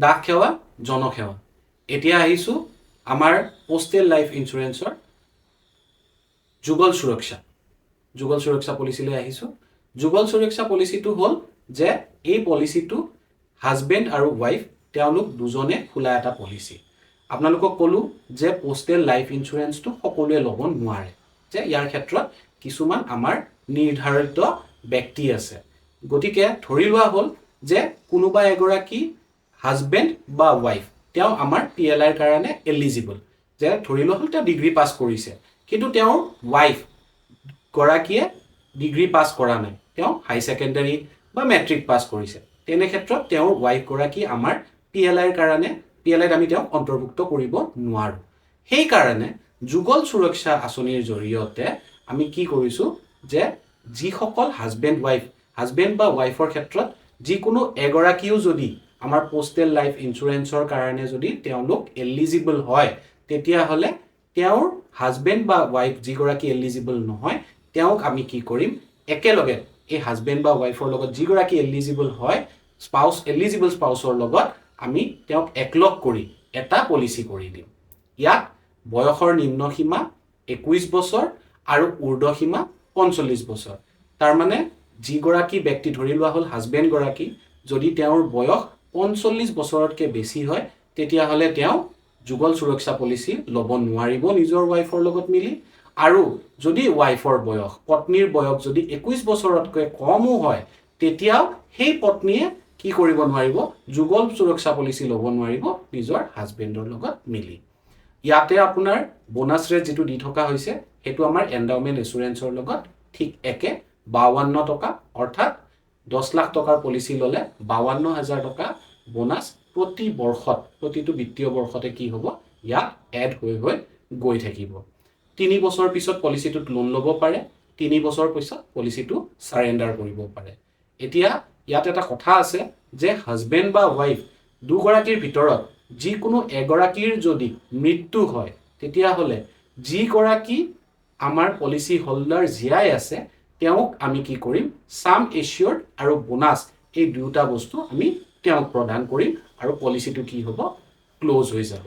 ডাক সেৱা জনসেৱা এতিয়া আহিছোঁ আমাৰ পোষ্টেল লাইফ ইঞ্চুৰেঞ্চৰ যুগল সুৰক্ষা পলিচিলৈ আহিছোঁ। যুগল সুৰক্ষা পলিচিটো হ'ল যে এই পলিচিটো হাজবেণ্ড আৰু ৱাইফ তেওঁলোক দুজনে খোলা এটা পলিচি। আপোনালোকক ক'লোঁ যে পোষ্টেল লাইফ ইঞ্চুৰেঞ্চটো সকলোৱে ল'ব নোৱাৰে, যে ইয়াৰ ক্ষেত্ৰত কিছুমান আমাৰ নিৰ্ধাৰিত ব্যক্তি আছে। গতিকে ধৰি লোৱা হ'ল যে কোনোবা এগৰাকী হাজবেণ্ড বা ৱাইফ তেওঁ আমাৰ PLIৰ কাৰণে এলিজিবল, যে ধৰি লোৱা হ'ল তেওঁ ডিগ্ৰী পাছ কৰিছে, কিন্তু তেওঁৰ ৱাইফ গৰাকীয়ে ডিগ্ৰী পাছ কৰা নাই, তেওঁ হাই ছেকেণ্ডাৰী বা মেট্ৰিক পাছ কৰিছে। তেনে ক্ষেত্ৰত তেওঁৰ ৱাইফ গৰাকী আমাৰ PLIৰ কাৰণে PLIত আমি তেওঁক অন্তৰ্ভুক্ত কৰিব নোৱাৰোঁ। সেইকাৰণে যুগল সুৰক্ষা আঁচনিৰ জৰিয়তে আমি কি কৰিছোঁ যে যিসকল হাজবেণ্ড বা ৱাইফৰ ক্ষেত্ৰত যিকোনো এগৰাকীও যদি আমাৰ পোষ্টেল লাইফ ইঞ্চুৰেঞ্চৰ কাৰণে যদি তেওঁলোক এলিজিবল হয়, তেতিয়াহ'লে তেওঁৰ হাজবেণ্ড বা ৱাইফ যিগৰাকী এলিজিবল নহয় তেওঁক আমি কি কৰিম, একেলগে এই হাজবেণ্ড বা ৱাইফৰ লগত যিগৰাকী এলিজিবল হয় এলিজিবল স্পাউচৰ লগত আমি তেওঁক একলগ কৰি এটা পলিচি কৰি দিম। ইয়াত বয়সৰ নিম্ন সীমা 21 বছৰ আৰু ঊৰ্ধ্ব সীমা 45 বছৰ। তাৰমানে যিগৰাকী ব্যক্তি ধৰি লোৱা হ'ল হাজবেণ্ড গৰাকী যদি তেওঁৰ বয়স 45 বছৰতকৈ বেছি হয়, তেতিয়াহ'লে তেওঁ যুগল সুৰক্ষা পলিচি ল'ব নোৱাৰিব নিজৰ ৱাইফৰ লগত মিলি। আৰু যদি ৱাইফৰ বয়স, পত্নীৰ বয়স যদি 21 বছৰতকৈ কমো হয়, তেতিয়াও সেই পত্নীয়ে কি কৰিব নোৱাৰিব, যুগল সুৰক্ষা পলিচি ল'ব নোৱাৰিব নিজৰ হাজবেণ্ডৰ লগত মিলি। ইয়াতে আপোনাৰ বোনাছ ৰেট যিটো দি থকা হৈছে সেইটো আমাৰ এণ্ডাউমেণ্ট এছুৰেঞ্চৰ লগত ঠিক একে 52 টকা, অৰ্থাৎ 10 লাখ টকাৰ পলিচি ল'লে 52,000 টকা বোনাছ প্ৰতি বৰ্ষত, প্ৰতিটো বিত্তীয় বৰ্ষতে কি হ'ব, ইয়াত এড হৈ গৈ থাকিব। 3 বছৰ পিছত পলিচিটোত লোন ল'ব পাৰে, 3 বছৰ পিছত পলিচিটো চাৰেণ্ডাৰ কৰিব পাৰে। এতিয়া ইয়াত এটা কথা আছে যে হাজবেণ্ড বা ৱাইফ দুগৰাকীৰ ভিতৰত যিকোনো এগৰাকীৰ যদি মৃত্যু হয়, তেতিয়াহ'লে যিগৰাকী আমাৰ পলিচি হোল্ডাৰ জীয়াই আছে তেওঁক আমি কি কৰিম, ছাম এচিয়ৰ্ড আৰু বোনাছ এই দুয়োটা বস্তু আমি তেওঁক প্ৰদান কৰিম আৰু পলিচিটো কি হ'ব, ক্ল'জ হৈ যাব।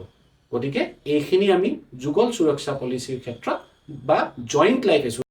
গতিকে এইখিনি আমি যুগল সুৰক্ষা পলিচিৰ ক্ষেত্ৰত বা জইণ্ট লাইফ